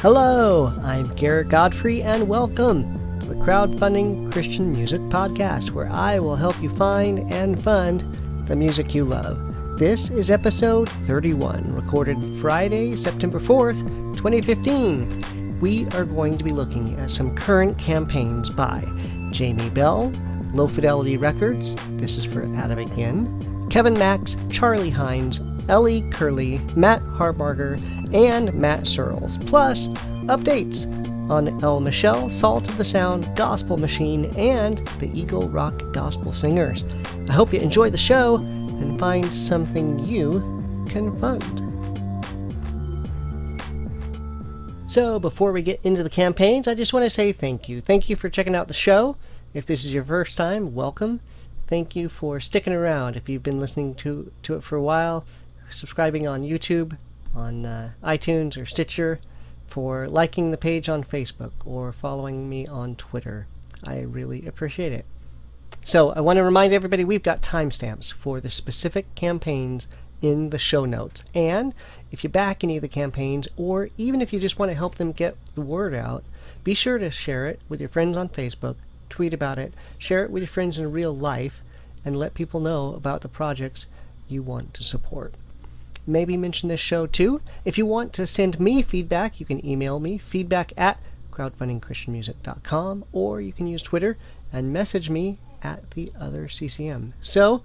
Hello, I'm Garrett Godfrey, and welcome to the Crowdfunding Christian Music Podcast, where I will help you find and fund the music you love. This is episode 31, recorded Friday, September 4th, 2015. We are going to be looking at some current campaigns by Jaime Bell, Lo-Fidelity Records, this is for Adam again, Kevin Max, Charlie Hines, Ellie, Kerley, Matt Hybarger, and Matt Searles, plus updates on Elle Michelle, Salt of the Sound, Gospel Machine, and the Eagle Rock Gospel Singers. I hope you enjoy the show and find something you can fund. So before we get into the campaigns, I just want to say thank you. Thank you for checking out the show. If this is your first time, welcome. Thank you for sticking around. If you've been listening to it for a while, subscribing on YouTube, on iTunes or Stitcher, for liking the page on Facebook, or following me on Twitter. I really appreciate it. So I want to remind everybody we've got timestamps for the specific campaigns in the show notes. And if you back any of the campaigns, or even if you just want to help them get the word out, be sure to share it with your friends on Facebook, tweet about it, share it with your friends in real life, and let people know about the projects you want to support. Maybe mention this show too. If you want to send me feedback, you can email me, feedback@crowdfundingchristianmusic.com, or you can use Twitter and message me at the other CCM. So,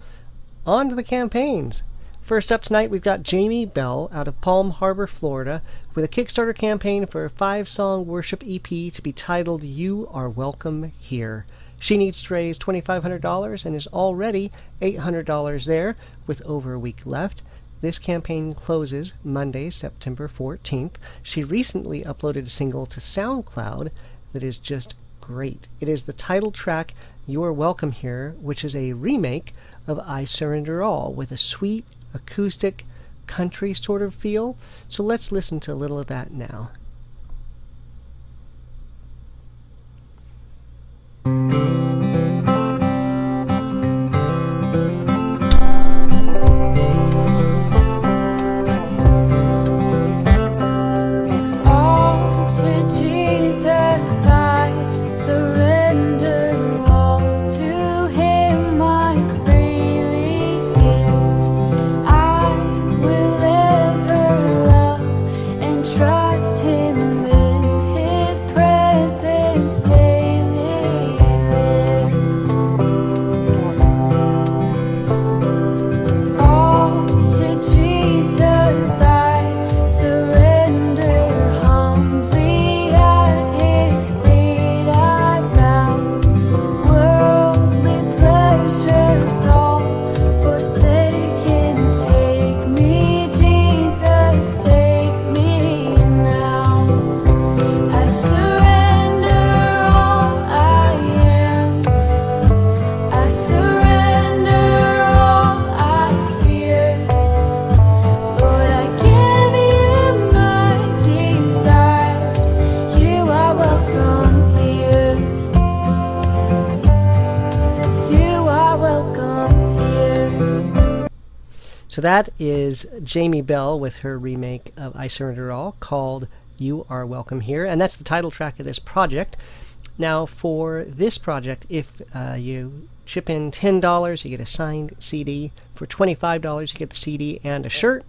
on to the campaigns. First up tonight, we've got Jaime Bell out of Palm Harbor, Florida, with a Kickstarter campaign for a 5-song worship EP to be titled You Are Welcome Here. She needs to raise $2,500 and is already $800 there, with over a week left. This campaign closes Monday, September 14th. She recently uploaded a single to SoundCloud that is just great. It is the title track, You Are Welcome Here, which is a remake of I Surrender All, with a sweet, acoustic, country sort of feel. So let's listen to a little of that now. So that is Jaime Bell with her remake of I Surrender All, called You Are Welcome Here, and that's the title track of this project. Now for this project, if you chip in $10, you get a signed CD. For $25, you get the CD and a shirt.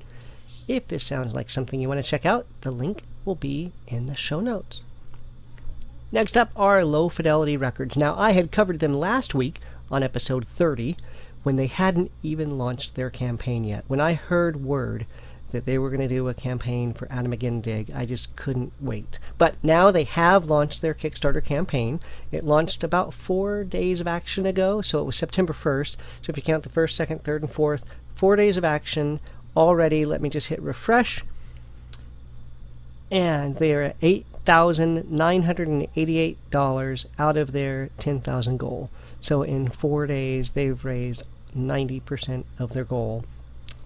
If this sounds like something you want to check out, the link will be in the show notes. Next up are Lo-Fidelity Records. Now I had covered them last week on episode 30, when they hadn't even launched their campaign yet. When I heard word that they were going to do a campaign for Adam Again Dig, I just couldn't wait. But now they have launched their Kickstarter campaign. It launched about 4 days of action ago, so it was September 1st. So if you count the 1st, 2nd, 3rd, and 4th, 4 days of action already. Let me just hit refresh. And they are at $8,988 out of their $10,000 goal. So in 4 days, they've raised 90% of their goal.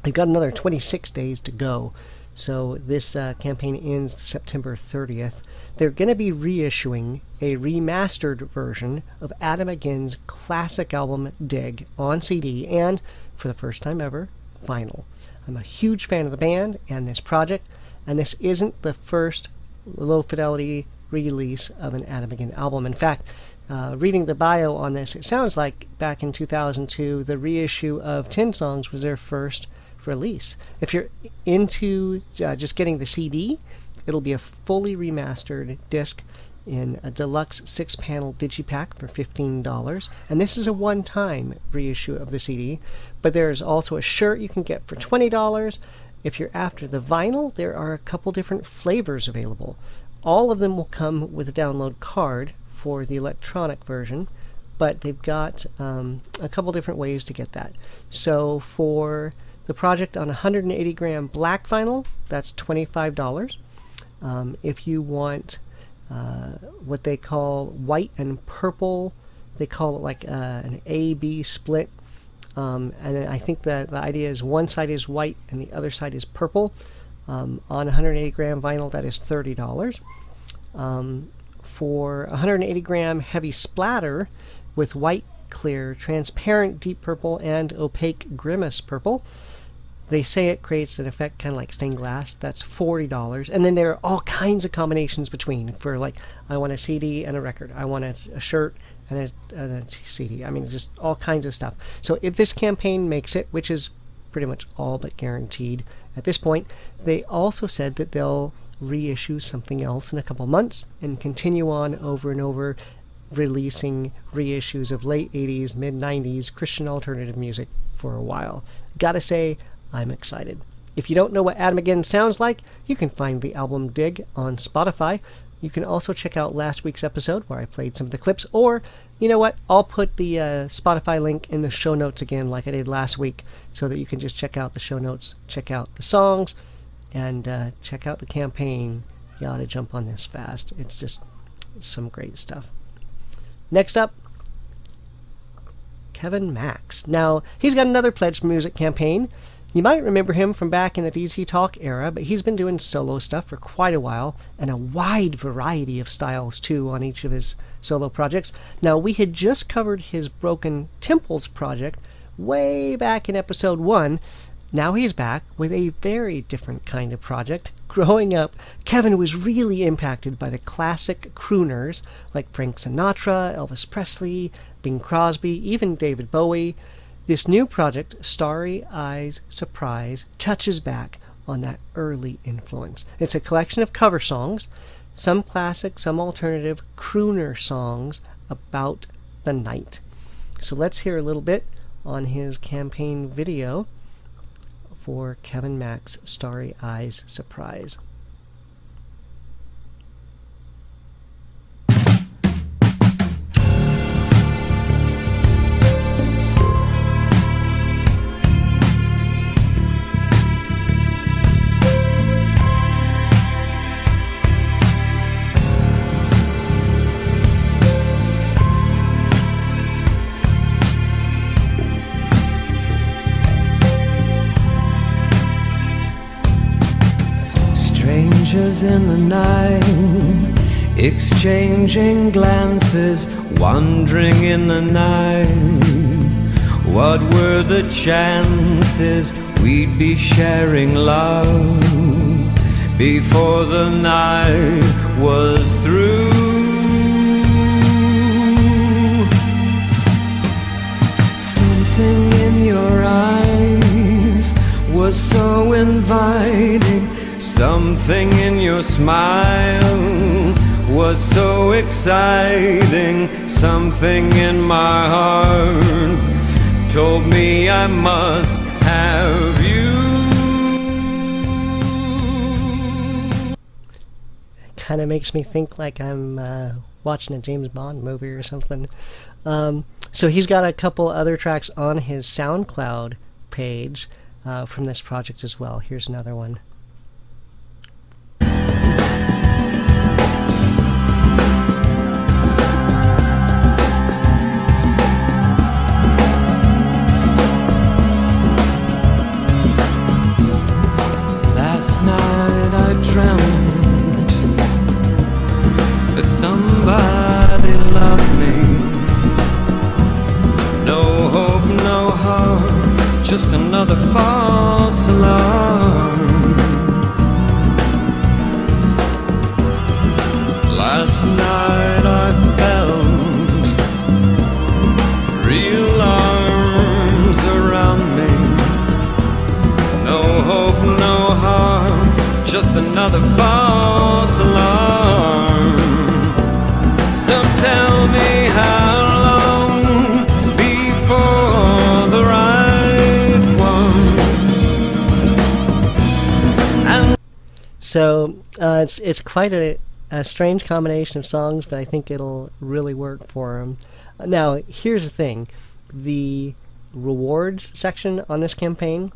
They've got another 26 days to go. So this campaign ends September 30th. They're going to be reissuing a remastered version of Adam Again's classic album Dig on CD and, for the first time ever, vinyl. I'm a huge fan of the band and this project, and this isn't the first Lo-Fidelity release of an Adam Again album. In fact, reading the bio on this, it sounds like back in 2002, the reissue of 10 songs was their first release. If you're into just getting the CD, it'll be a fully remastered disc in a deluxe 6-panel digipack for $15. And this is a one-time reissue of the CD, but there's also a shirt you can get for $20. If you're after the vinyl, there are a couple different flavors available. All of them will come with a download card for the electronic version, but they've got a couple different ways to get that. So for the project on 180 gram black vinyl, that's $25. If you want what they call white and purple, they call it like an A-B split. And I think that the idea is one side is white and the other side is purple. On 180 gram vinyl, that is $30. For 180 gram heavy splatter with white, clear, transparent deep purple, and opaque grimace purple, they say it creates an effect kind of like stained glass. That's $40. And then there are all kinds of combinations between for like, I want a CD and a record. I want a shirt and a CD. I mean, just all kinds of stuff. So if this campaign makes it, which is pretty much all but guaranteed at this point, they also said that they'll reissue something else in a couple months and continue on over and over, releasing reissues of late 80s, mid 90s Christian alternative music for a while. Gotta say, I'm excited. If you don't know what Adam Again sounds like, you can find the album Dig on Spotify. You can also check out last week's episode where I played some of the clips, or, you know what, I'll put the Spotify link in the show notes again like I did last week, so that you can just check out the show notes, check out the songs, and check out the campaign. You ought to jump on this fast. It's just some great stuff. Next up, Kevin Max. Now, he's got another Pledge Music campaign. You might remember him from back in the DC Talk era, but he's been doing solo stuff for quite a while, and a wide variety of styles too on each of his solo projects. Now, we had just covered his Broken Temples project way back in episode 1. Now he's back with a very different kind of project. Growing up, Kevin was really impacted by the classic crooners like Frank Sinatra, Elvis Presley, Bing Crosby, even David Bowie. This new project, Starry Eyes Surprise, touches back on that early influence. It's a collection of cover songs, some classic, some alternative crooner songs about the night. So let's hear a little bit on his campaign video for Kevin Max Starry Eyes Surprise. In the night, exchanging glances, wandering in the night. What were the chances we'd be sharing love before the night was through? Something in your eyes was so inviting. Something in your smile was so exciting. Something in my heart told me I must have you. Kind of makes me think like I'm watching a James Bond movie or something. So he's got a couple other tracks on his SoundCloud page from this project as well. Here's another one. Dreamt that somebody loved me. No hope, no harm, just another false alarm. false alarm. So tell me how long before the right one. And So it's quite a strange combination of songs, but I think it'll really work for him. Now, here's the thing. The rewards section on this campaign,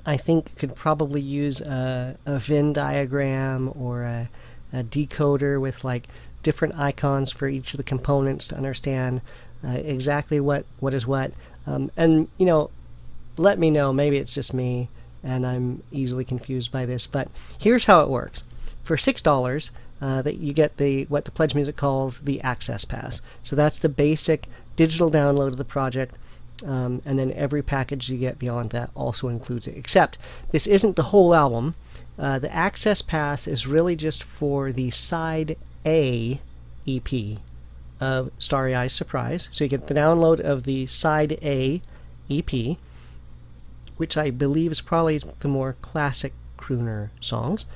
I think, could probably use a Venn diagram or a decoder with like different icons for each of the components to understand exactly what is what. And, you know, let me know. Maybe it's just me and I'm easily confused by this, but here's how it works. For $6, that you get what the Pledge Music calls the Access Pass. So that's the basic digital download of the project, and then every package you get beyond that also includes it. Except this isn't the whole album. The Access Pass is really just for the Side A EP of Starry Eyes Surprise. So you get the download of the Side A EP, which I believe is probably the more classic crooner songs.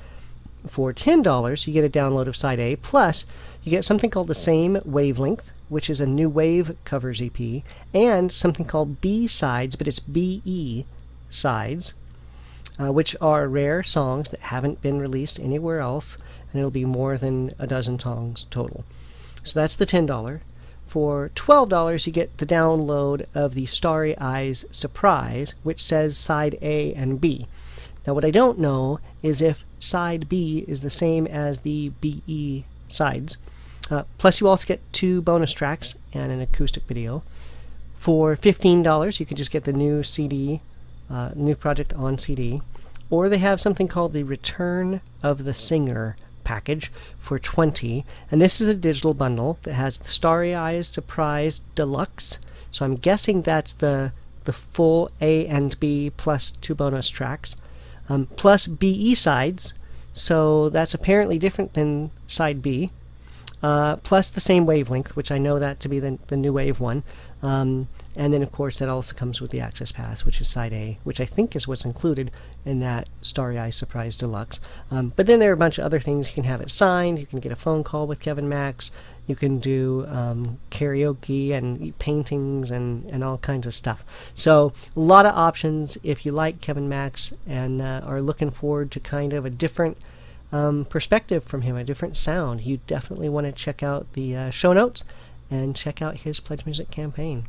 For $10, you get a download of Side A, plus you get something called the Same Wavelength, which is a new wave covers EP, and something called B-Sides, but it's B-E sides, which are rare songs that haven't been released anywhere else, and it'll be more than a dozen songs total. So that's the $10. For $12, you get the download of the Starry Eyes Surprise, which says Side A and B. Now, what I don't know is if Side B is the same as the BE sides. Plus, you also get 2 bonus tracks and an acoustic video. For $15, you can just get the new CD, new project on CD. Or they have something called the Return of the Singer package for $20. And this is a digital bundle that has the Starry Eyes Surprise Deluxe. So I'm guessing that's the full A and B plus 2 bonus tracks. Plus BE sides, so that's apparently different than Side B, plus the Same Wavelength, which I know that to be the new wave one, and then of course that also comes with the Access Pass, which is Side A, which I think is what's included in that Starry Eyes Surprise Deluxe. But then there are a bunch of other things. You can have it signed, you can get a phone call with Kevin Max, you can do karaoke and paintings and all kinds of stuff. So a lot of options if you like Kevin Max and are looking forward to kind of a different perspective from him, a different sound. You definitely want to check out the show notes and check out his Pledge Music campaign.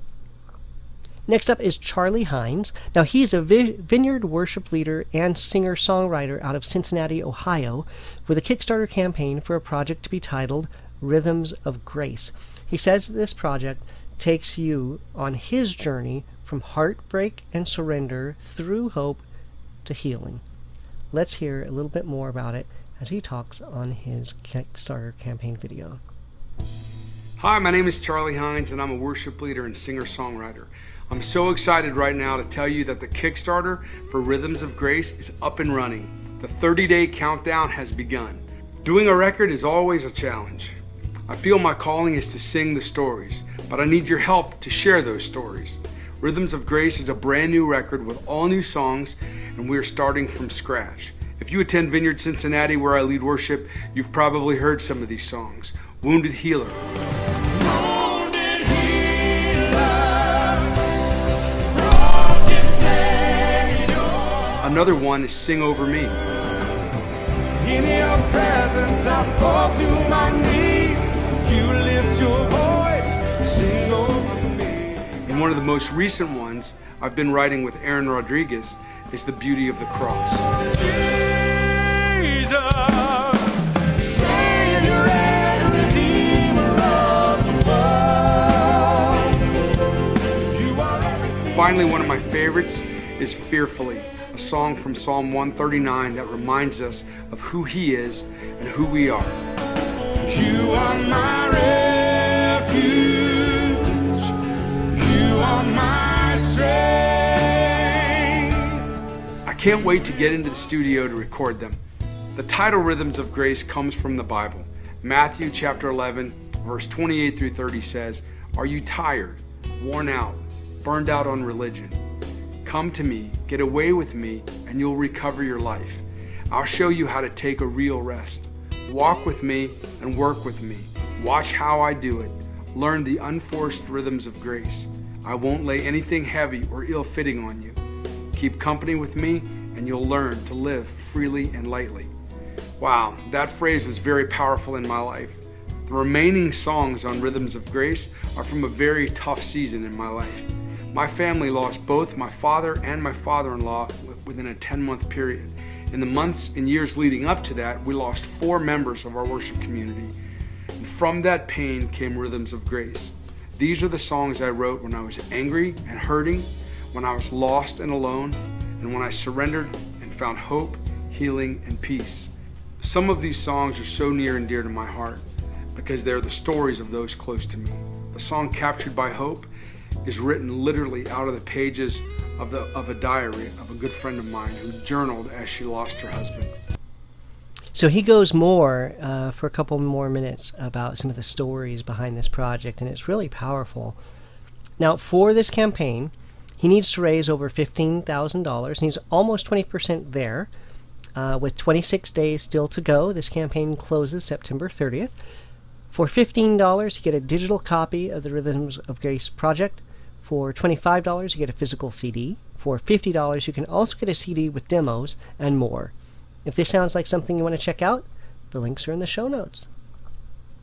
Next up is Charlie Hines. Now, he's a vineyard worship leader and singer-songwriter out of Cincinnati, Ohio, with a Kickstarter campaign for a project to be titled Rhythms of Grace. He says that this project takes you on his journey from heartbreak and surrender through hope to healing. Let's hear a little bit more about it as he talks on his Kickstarter campaign video. Hi, my name is Charlie Hines, and I'm a worship leader and singer-songwriter. I'm so excited right now to tell you that the Kickstarter for Rhythms of Grace is up and running. The 30-day countdown has begun. Doing a record is always a challenge. I feel my calling is to sing the stories, but I need your help to share those stories. Rhythms of Grace is a brand new record with all new songs, and we're starting from scratch. If you attend Vineyard Cincinnati, where I lead worship, you've probably heard some of these songs. Wounded Healer. Wounded healer, broken Savior. Another one is Sing Over Me. In your presence I fall to my knees. You lift your voice, sing over me. And one of the most recent ones I've been writing with Aaron Rodriguez is The Beauty of the Cross. Jesus, Savior and Redeemer of the world. You are everything. Finally, one of my favorites is Fearfully, a song from Psalm 139 that reminds us of who He is and who we are. You are my refuge. You are my strength. I can't wait to get into the studio to record them. The title Rhythms of Grace comes from the Bible. Matthew chapter 11, verse 28 through 30 says, "Are you tired, worn out, burned out on religion? Come to me, get away with me, and you'll recover your life. I'll show you how to take a real rest. Walk with me and work with me. Watch how I do it. Learn the unforced rhythms of grace. I won't lay anything heavy or ill-fitting on you. Keep company with me and you'll learn to live freely and lightly. Wow, that phrase was very powerful in my life. The remaining songs on Rhythms of Grace are from a very tough season in my life. My family lost both my father and my father-in-law within a 10-month period. In the months and years leading up to that, we lost 4 members of our worship community. And from that pain came Rhythms of Grace. These are the songs I wrote when I was angry and hurting, when I was lost and alone, and when I surrendered and found hope, healing, and peace. Some of these songs are so near and dear to my heart because they're the stories of those close to me. The song Captured by Hope is written literally out of the pages of a diary of a good friend of mine who journaled as she lost her husband. So he goes more for a couple more minutes about some of the stories behind this project, and it's really powerful. Now, for this campaign, he needs to raise over $15,000, and he's almost 20% there. With 26 days still to go, this campaign closes September 30th. For $15, you get a digital copy of the Rhythms of Grace project. For $25, you get a physical CD. For $50, you can also get a CD with demos and more. If this sounds like something you want to check out, the links are in the show notes.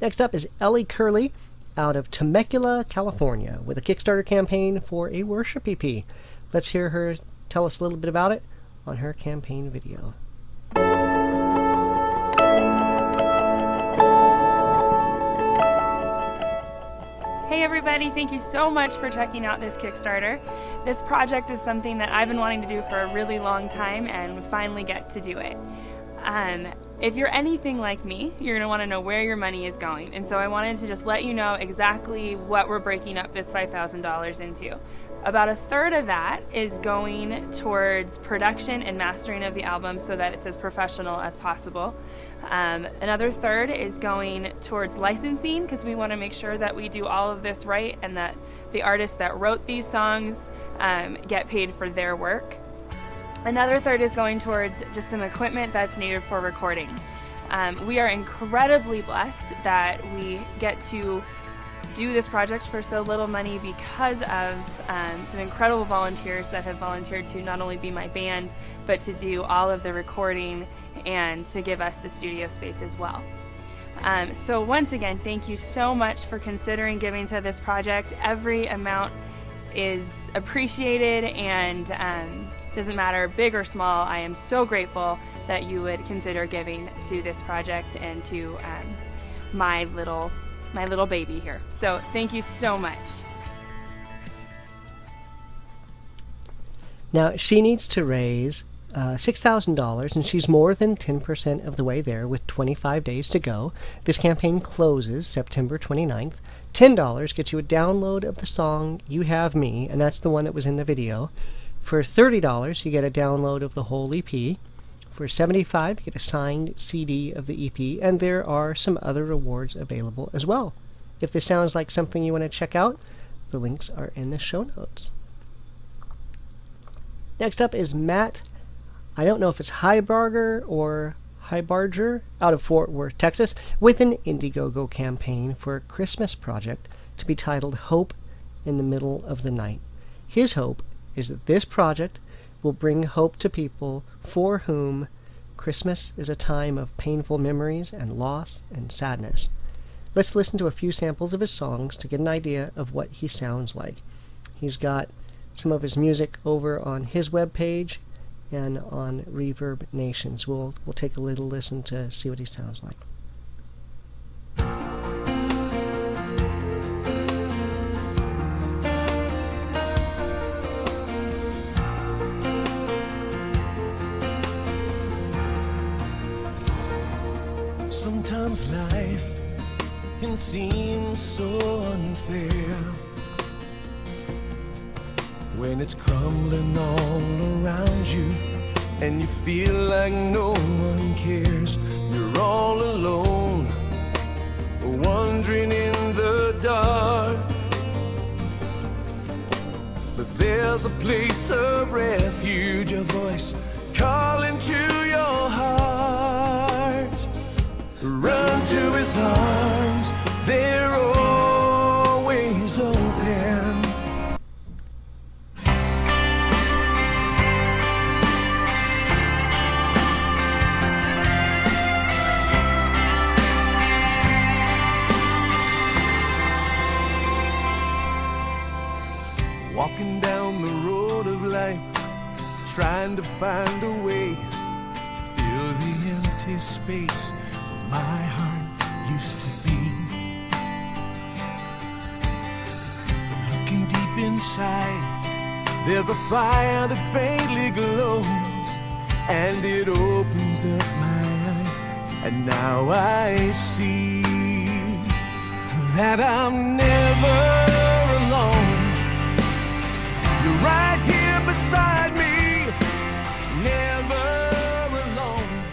Next up is Ellie Kerley out of Temecula, California, with a Kickstarter campaign for a worship EP. Let's hear her tell us a little bit about it on her campaign video. Hey everybody, thank you so much for checking out this Kickstarter. This project is something that I've been wanting to do for a really long time and finally get to do it. If you're anything like me, you're going to want to know where your money is going. And so I wanted to just let you know exactly what we're breaking up this $5,000 into. About a third of that is going towards production and mastering of the album so that it's as professional as possible. Another third is going towards licensing because we want to make sure that we do all of this right and that the artists that wrote these songs get paid for their work. Another third is going towards just some equipment that's needed for recording. We are incredibly blessed that we get to do this project for so little money because of some incredible volunteers that have volunteered to not only be my band, but to do all of the recording and to give us the studio space as well. So once again, thank you so much for considering giving to this project. Every amount is appreciated and doesn't matter big or small. I am so grateful that you would consider giving to this project and to my little baby here. So thank you so much. Now, she needs to raise $6,000, and she's more than 10% of the way there with 25 days to go. This campaign closes September 29th. $10 gets you a download of the song You Have Me, and that's the one that was in the video. For $30, you get a download of the whole EP. For $75, you get a signed CD of the EP, and there are some other rewards available as well. If this sounds like something you want to check out, the links are in the show notes. Next up is Matt, I don't know if it's Hybarger or Hybarger, out of Fort Worth, Texas, with an Indiegogo campaign for a Christmas project to be titled Hope in the Middle of the Night. His hope is that this project will bring hope to people for whom Christmas is a time of painful memories and loss and sadness. Let's listen to a few samples of his songs to get an idea of what he sounds like. He's got some of his music over on his webpage and on Reverb Nations. We'll take a little listen to see what he sounds like. Sometimes life can seem so unfair when it's crumbling all around you and you feel like no one cares. You're all alone, wandering in the dark, but there's a place of refuge, a voice calling to your heart. Run to his arms, they're always open. Walking down the road of life, trying to find a way to fill the empty space where my heart used to be. But looking deep inside, there's a fire that faintly glows, and it opens up my eyes, and now I see that I'm never alone. You're right here beside me, never alone.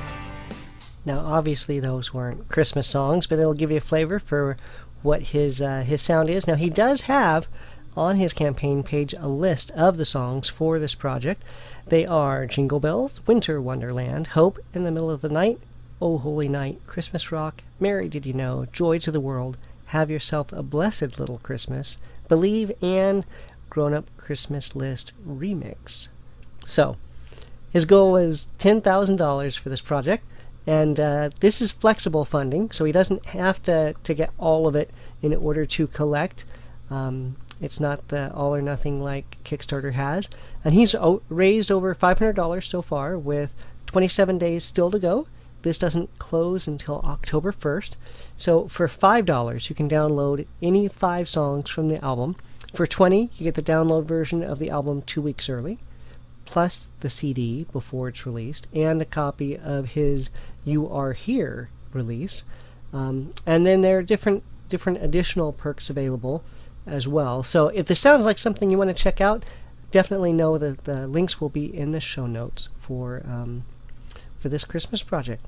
Now, obviously, those weren't Christmas songs, but it'll give you a flavor for what his sound is. Now, he does have on his campaign page a list of the songs for this project. They are Jingle Bells, Winter Wonderland, Hope in the Middle of the Night, Oh Holy Night, Christmas Rock, Mary Did You Know, Joy to the World, Have Yourself a Blessed Little Christmas, Believe, and Grown Up Christmas List Remix. So, his goal is $10,000 for this project, and this is flexible funding, so he doesn't have to get all of it in order to collect. It's not the all or nothing like Kickstarter has. And he's raised over $500 so far, with 27 days still to go. This doesn't close until October 1st. So for $5, you can download any 5 songs from the album. For $20, you get the download version of the album 2 weeks early, plus the CD before it's released, and a copy of his You Are Here release. And then there are different additional perks available as well. So if this sounds like something you want to check out, definitely know that the links will be in the show notes for this Christmas project.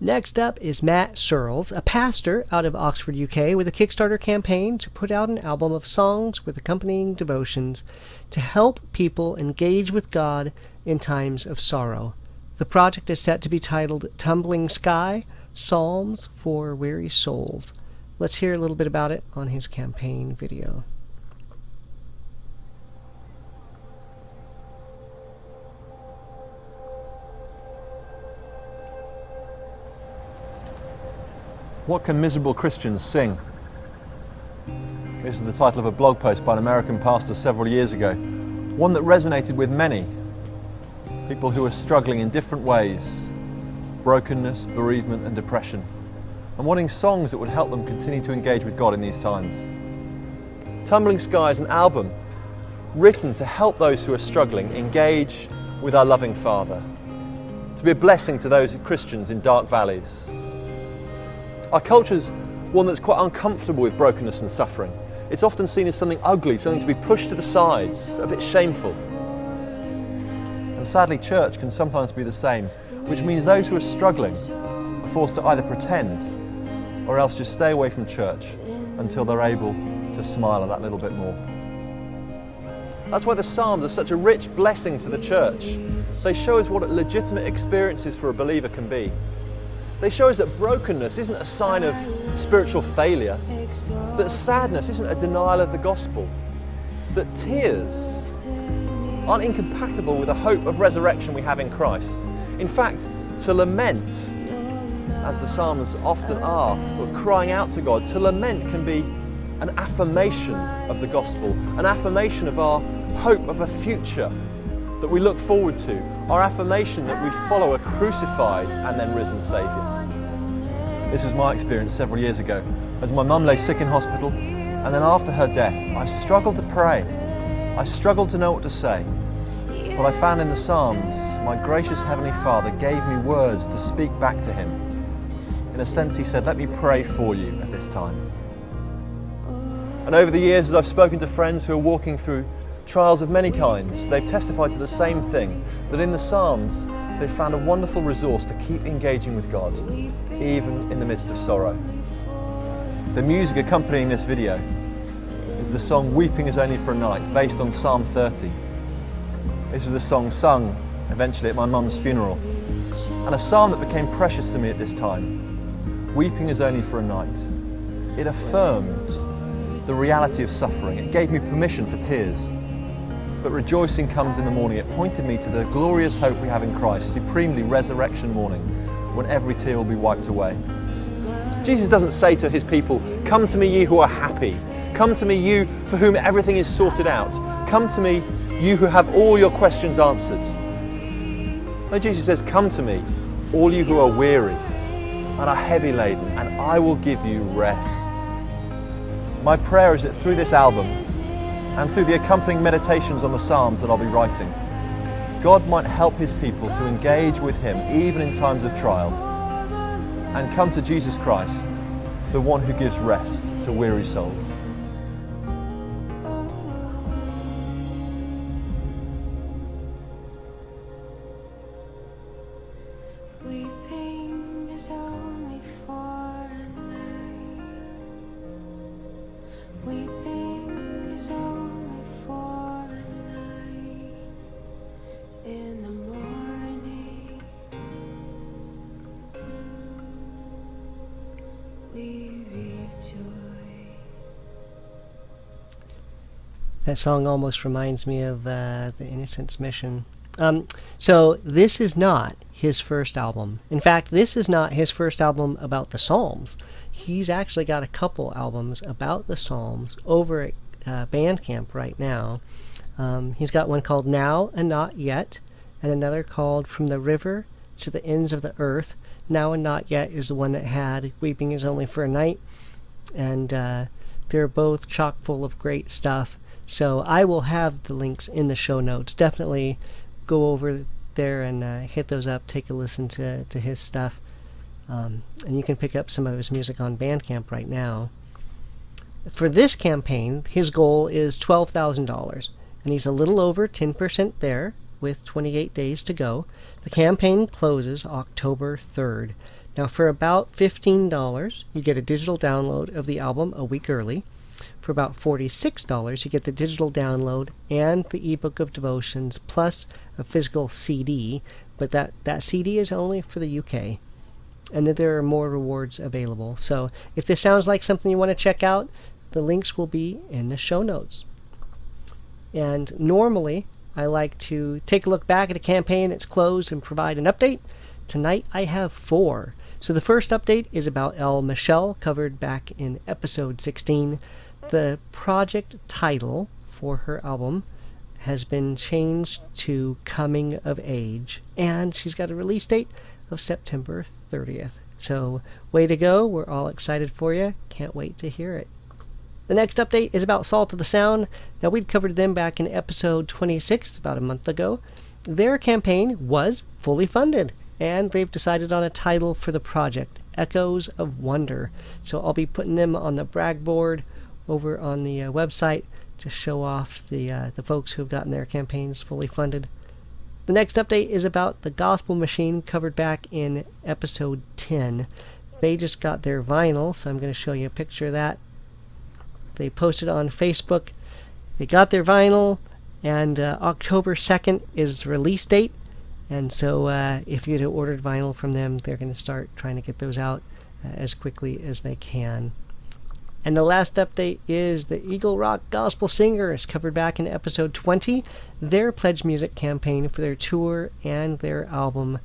Next up is Matt Searles, a pastor out of Oxford, UK, with a Kickstarter campaign to put out an album of songs with accompanying devotions to help people engage with God in times of sorrow. The project is set to be titled Tumbling Sky, Psalms for Weary Souls. Let's hear a little bit about it on his campaign video. What can miserable Christians sing? This is the title of a blog post by an American pastor several years ago, one that resonated with many. People who are struggling in different ways, brokenness, bereavement and depression, and wanting songs that would help them continue to engage with God in these times. Tumbling Sky is an album written to help those who are struggling engage with our loving Father, to be a blessing to those Christians in dark valleys. Our culture's one that's quite uncomfortable with brokenness and suffering. It's often seen as something ugly, something to be pushed to the sides, a bit shameful. And sadly, church can sometimes be the same, which means those who are struggling are forced to either pretend or else just stay away from church until they're able to smile that little bit more. That's why the Psalms are such a rich blessing to the church. They show us what legitimate experiences for a believer can be. They show us that brokenness isn't a sign of spiritual failure, that sadness isn't a denial of the gospel, that tears aren't incompatible with the hope of resurrection we have in Christ. In fact, to lament, as the Psalms often are, or crying out to God, to lament can be an affirmation of the gospel, an affirmation of our hope of a future that we look forward to, our affirmation that we follow a crucified and then risen Saviour. This was my experience several years ago, as my mum lay sick in hospital, and then after her death, I struggled to pray. I struggled to know what to say. But I found in the Psalms, my gracious Heavenly Father gave me words to speak back to Him. In a sense, He said, let me pray for you at this time. And over the years, as I've spoken to friends who are walking through trials of many kinds, they've testified to the same thing, that in the Psalms, they've found a wonderful resource to keep engaging with God, even in the midst of sorrow. The music accompanying this video is the song Weeping Is Only for a Night, based on Psalm 30. This was the song sung eventually at my mum's funeral. and a psalm that became precious to me at this time. Weeping is only for a night. It affirmed the reality of suffering. It gave me permission for tears. But rejoicing comes in the morning. It pointed me to the glorious hope we have in Christ, supremely resurrection morning, when every tear will be wiped away. Jesus doesn't say to his people, "Come to me, you who are happy. Come to me, you for whom everything is sorted out. Come to me, you who have all your questions answered." No, Jesus says, "Come to me, all you who are weary and are heavy laden, and I will give you rest." My prayer is that through this album and through the accompanying meditations on the Psalms that I'll be writing, God might help his people to engage with him even in times of trial and come to Jesus Christ, the one who gives rest to weary souls. Weeping is only for a night. Weeping is only for a night. In the morning, we rejoice. That song almost reminds me of the Innocence Mission. So this is not his first album. In fact, this is not his first album about the Psalms. He's actually got a couple albums about the Psalms over at Bandcamp right now. He's got one called Now and Not Yet, and another called From the River to the Ends of the Earth. Now and Not Yet is the one that had Weeping is Only for a Night, and they're both chock full of great stuff. So I will have the links in the show notes. Definitely go over there and hit those up, take a listen to his stuff. And you can pick up some of his music on Bandcamp right now. For this campaign, his goal is $12,000, and he's a little over 10% there with 28 days to go. The campaign closes October 3rd. Now, for about $15, you get a digital download of the album a week early. For about $46, you get the digital download and the ebook of devotions, plus a physical CD, but that CD is only for the UK. And then there are more rewards available. So if this sounds like something you want to check out, the links will be in the show notes. And normally, I like to take a look back at a campaign that's closed and provide an update. Tonight, I have 4. So the first update is about Elle Michelle, covered back in episode 16. The project title for her album has been changed to Coming of Age, and she's got a release date of September 30th. So way to go. We're all excited for you. Can't wait to hear it. The next update is about Salt of the Sound. Now, we'd covered them back in episode 26, about a month ago. Their campaign was fully funded, and they've decided on a title for the project, Echoes of Wonder. So I'll be putting them on the brag board over on the website to show off the folks who have gotten their campaigns fully funded. The next update is about the Gospel Machine, covered back in episode 10. They just got their vinyl, so I'm going to show you a picture of that. They posted on Facebook. They got their vinyl, and October 2nd is the release date. And so if you'd ordered vinyl from them, they're going to start trying to get those out as quickly as they can. And the last update is the Eagle Rock Gospel Singers, covered back in episode 20. Their Pledge Music campaign for their tour and their album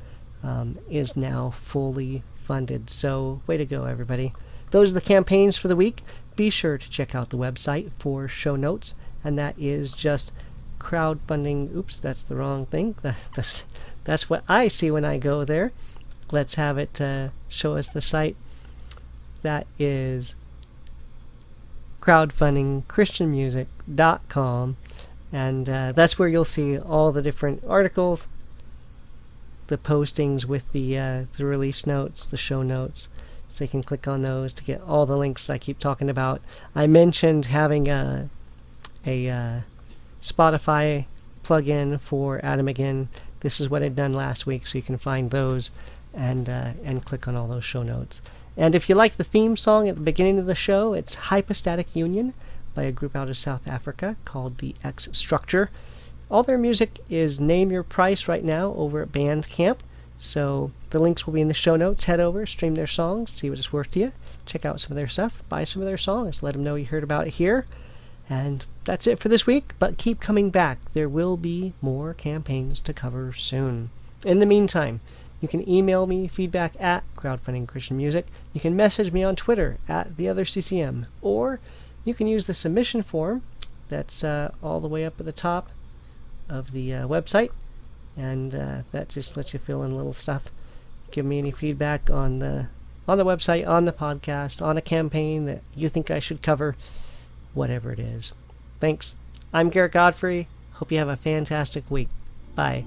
is now fully funded. So way to go, everybody. Those are the campaigns for the week. Be sure to check out the website for show notes, and that is just crowdfunding. Oops, that's the wrong thing. That's what I see when I go there. Let's have it show us the site. That is crowdfundingchristianmusic.com, and that's where you'll see all the different articles, the postings with the release notes, the show notes, so you can click on those to get all the links I keep talking about. I mentioned having a Spotify plugin for Adam Again. This is what I'd done last week, so you can find those and click on all those show notes. And if you like the theme song at the beginning of the show, it's Hypostatic Union by a group out of South Africa called the X Structure. All their music is Name Your Price right now over at Bandcamp. So the links will be in the show notes. Head over, stream their songs, see what it's worth to you. Check out some of their stuff, buy some of their songs, let them know you heard about it here. And that's it for this week, but keep coming back. There will be more campaigns to cover soon. In the meantime, you can email me feedback at Crowdfunding Christian Music. You can message me on Twitter at TheOtherCCM, or you can use the submission form that's all the way up at the top of the website, and that just lets you fill in little stuff. Give me any feedback on the website, on the podcast, on a campaign that you think I should cover, whatever it is. Thanks. I'm Garrett Godfrey. Hope you have a fantastic week. Bye.